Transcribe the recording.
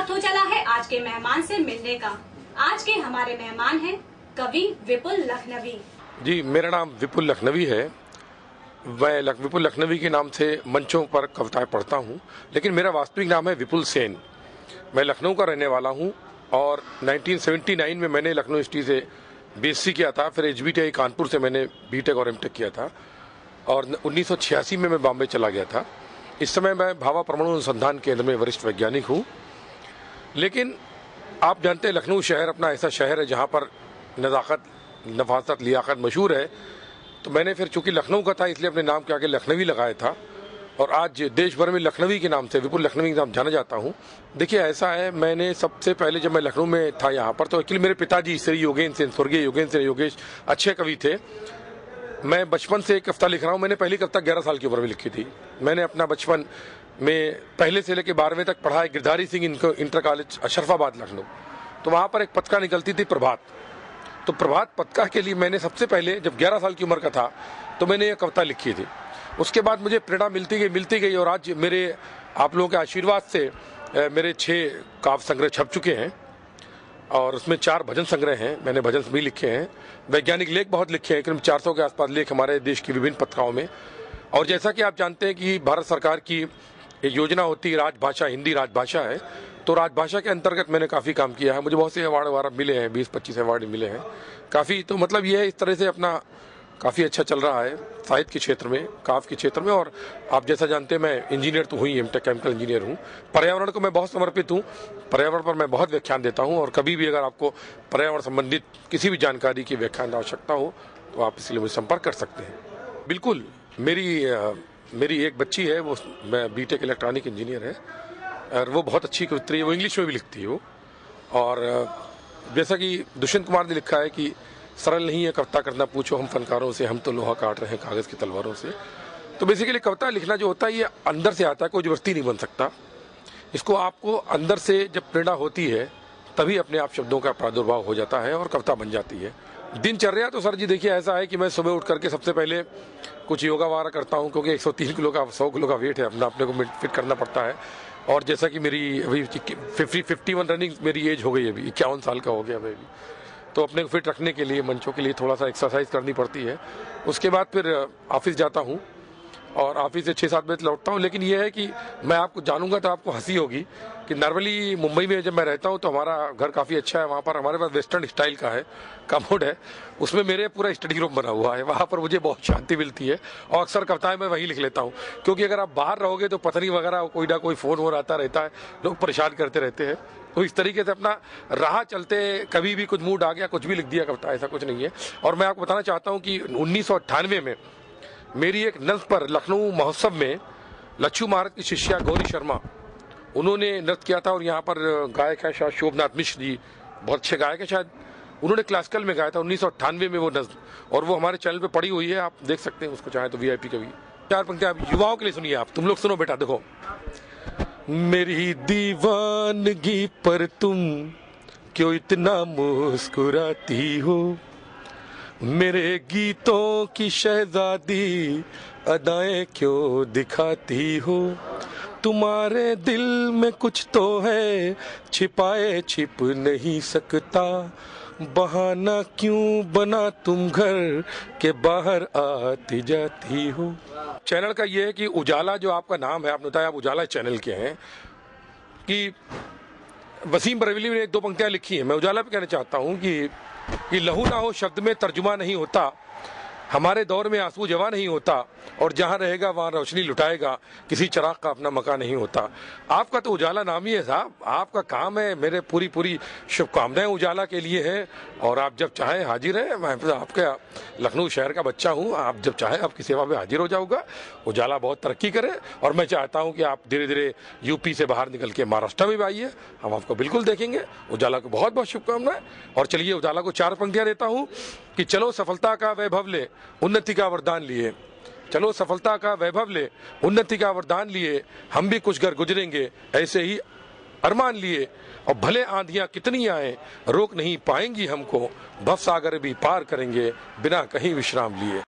वक्त हो चला है आज के मेहमान से मिलने का। आज के हमारे मेहमान हैं कवि विपुल लखनवी। जी, मेरा नाम विपुल लखनवी है। मैं विपुल लखनवी के नाम से मंचों पर कविताएं पढ़ता हूं, लेकिन मेरा वास्तविक नाम है विपुल सेन। मैं लखनऊ का रहने वाला हूं और 1979 में मैंने लखनऊ यूनिवर्सिटी से बीएससी किया था। फिर HBTI कानपुर से मैंने बीटेक और एमटेक किया था और 1986 में मैं बॉम्बे चला गया था। इस समय मैं भाभा परमाणु अनुसंधान केंद्र में वरिष्ठ वैज्ञानिक हूँ। लेकिन आप जानते हैं लखनऊ शहर अपना ऐसा शहर है जहाँ पर नज़ाकत, नफासत, लियाकत मशहूर है। तो मैंने फिर चूंकि लखनऊ का था इसलिए अपने नाम के आगे लखनवी लगाया था और आज देश भर में लखनवी के नाम से, विपुल लखनवी के नाम जाना जाता हूँ। देखिए ऐसा है, मैंने सबसे पहले जब मैं लखनऊ में था यहाँ पर तो एक्चुअली मेरे पिताजी श्री योगेंद्र सेन, स्वर्गीय योगेंद्र सेन योगेश अच्छे कवि थे। मैं बचपन से एक कविता लिख रहा हूँ। मैंने पहली कविता 11 साल की उम्र में लिखी थी। मैंने अपना बचपन में पहले से लेकर 12वीं तक पढ़ा है गिरधारी सिंह इंटर कॉलेज अशरफाबाद लखनऊ। तो वहाँ पर एक पत्रिका निकलती थी प्रभात। तो प्रभात पत्रिका के लिए मैंने सबसे पहले जब 11 साल की उम्र का था तो मैंने ये कविता लिखी थी। उसके बाद मुझे प्रेरणा मिलती गई और आज मेरे आप लोगों के आशीर्वाद से मेरे 6 काव्य संग्रह छप चुके हैं और उसमें 4 भजन संग्रह हैं। मैंने भजन भी लिखे हैं, वैज्ञानिक लेख बहुत लिखे हैं, करीब 400 के आसपास लेख हमारे देश की विभिन्न पत्रिकाओं में। और जैसा कि आप जानते हैं कि भारत सरकार की एक योजना होती है राजभाषा, हिंदी राजभाषा है, तो राजभाषा के अंतर्गत मैंने काफ़ी काम किया है। मुझे बहुत से अवार्ड मिले हैं, 20-25 अवार्ड मिले हैं काफ़ी। तो मतलब ये है, इस तरह से अपना काफ़ी अच्छा चल रहा है साहित्य के क्षेत्र में, काव्य के क्षेत्र में। और आप जैसा जानते हैं मैं इंजीनियर तो हुई, एमटेक केमिकल इंजीनियर हूँ। पर्यावरण को मैं बहुत समर्पित हूँ, पर्यावरण पर मैं बहुत व्याख्यान देता हूँ और कभी भी अगर आपको पर्यावरण संबंधित किसी भी जानकारी की व्याख्यान की आवश्यकता हो तो आप इसलिए मुझे संपर्क कर सकते हैं। बिल्कुल, मेरी एक बच्ची है, वो मैं बीटेक इलेक्ट्रॉनिक इंजीनियर है और वो बहुत अच्छी कवित्री है, वो इंग्लिश में भी लिखती है वो। और जैसा कि दुष्यंत कुमार ने लिखा है कि सरल नहीं है कविता करना, पूछो हम फनकारों से, हम तो लोहा काट रहे हैं कागज़ की तलवारों से। तो बेसिकली कविता लिखना जो होता है ये अंदर से आता है, कोई जबरदस्ती नहीं बन सकता। इसको आपको अंदर से जब प्रेरणा होती है तभी अपने आप शब्दों का प्रादुर्भाव हो जाता है और कविता बन जाती है। दिनचर्या तो सर जी देखिए ऐसा है कि मैं सुबह उठ करके सबसे पहले कुछ योगा वगैरह करता हूँ, क्योंकि 103 किलो का 100 किलो का वेट है अपने को फिट करना पड़ता है। और जैसा कि मेरी अभी 51 रनिंग मेरी एज हो गई, अभी 51 साल का हो गया मैं भी, तो अपने को फिट रखने के लिए मंचों के लिए थोड़ा सा एक्सरसाइज करनी पड़ती है। उसके बाद फिर ऑफिस जाता हूँ और ऑफिस से 6-7 बजे लौटता हूँ। लेकिन यह है कि मैं आपको जानूंगा तो आपको हंसी होगी कि नॉर्मली मुंबई में जब मैं रहता हूँ तो हमारा घर काफ़ी अच्छा है। वहाँ पर हमारे पास वेस्टर्न स्टाइल का है कमोड है, उसमें मेरे पूरा स्टडी रूम बना हुआ है। वहाँ पर मुझे बहुत शांति मिलती है और अक्सर कविताएं मैं वहीं लिख लेता हूँ, क्योंकि अगर आप बाहर रहोगे तो पत्नी वगैरह कोई ना कोई फ़ोन हो आता रहता है, लोग परेशान करते रहते हैं। तो इस तरीके से अपना राह चलते कभी भी कुछ मूड आ गया कुछ भी लिख दिया कविता, ऐसा कुछ नहीं है। और मैं आपको बताना चाहता हूँ कि 1998 में मेरी एक नृत्य पर लखनऊ महोत्सव में लच्छू महाराज की शिष्या गौरी शर्मा, उन्होंने नृत्य किया था। और यहाँ पर गायक है शायद शोभनाथ मिश्र जी, बहुत अच्छे गायक है, शायद उन्होंने क्लासिकल में गाया था 1998 में वो नज्म, और वो हमारे चैनल पे पड़ी हुई है, आप देख सकते हैं उसको चाहे तो VIP कवि। 4 पंक्तियां आप युवाओं के लिए सुनिए, आप तुम लोग सुनो बेटा। देखो, मेरी दीवानगी पर तुम क्यों इतना मुस्कुराती हो, मेरे गीतों की शहजादी अदाएं क्यों दिखाती हो, तुम्हारे दिल में कुछ तो है छिपाए छिप नहीं सकता, बहाना क्यों बना तुम घर के बाहर आती जाती हो। चैनल का ये है कि उजाला जो आपका नाम है, आपने बताया आप उजाला चैनल के हैं, कि वसीम बरेली ने 1-2 पंक्तियां लिखी हैं। मैं उजाला पे कहना चाहता हूँ कि लहू ना हो शब्द में तर्जुमा नहीं होता, हमारे दौर में आंसू जवा नहीं होता, और जहाँ रहेगा वहाँ रोशनी लुटाएगा, किसी चिराग का अपना मकान नहीं होता। आपका तो उजाला नाम ही है साहब, आपका काम है। मेरे पूरी शुभकामनाएं उजाला के लिए है और आप जब चाहें हाजिर हैं। मैं आपके लखनऊ शहर का बच्चा हूँ, आप जब चाहें आपकी सेवा में हाजिर हो जाऊँगा। उजाला बहुत तरक्की करे और मैं चाहता हूँ कि आप धीरे धीरे यूपी से बाहर निकल के महाराष्ट्र में भी आइए, हम आपको बिल्कुल देखेंगे। उजाला को बहुत बहुत शुभकामनाएं। और चलिए उजाला को 4 पंक्तियाँ देता हूँ कि चलो सफलता का वैभव ले उन्नति का वरदान लिए, चलो सफलता का वैभव ले उन्नति का वरदान लिए, हम भी कुछ घर गुजरेंगे ऐसे ही अरमान लिए, और भले आंधियां कितनी आए रोक नहीं पाएंगी हमको, भवसागर भी पार करेंगे बिना कहीं विश्राम लिए।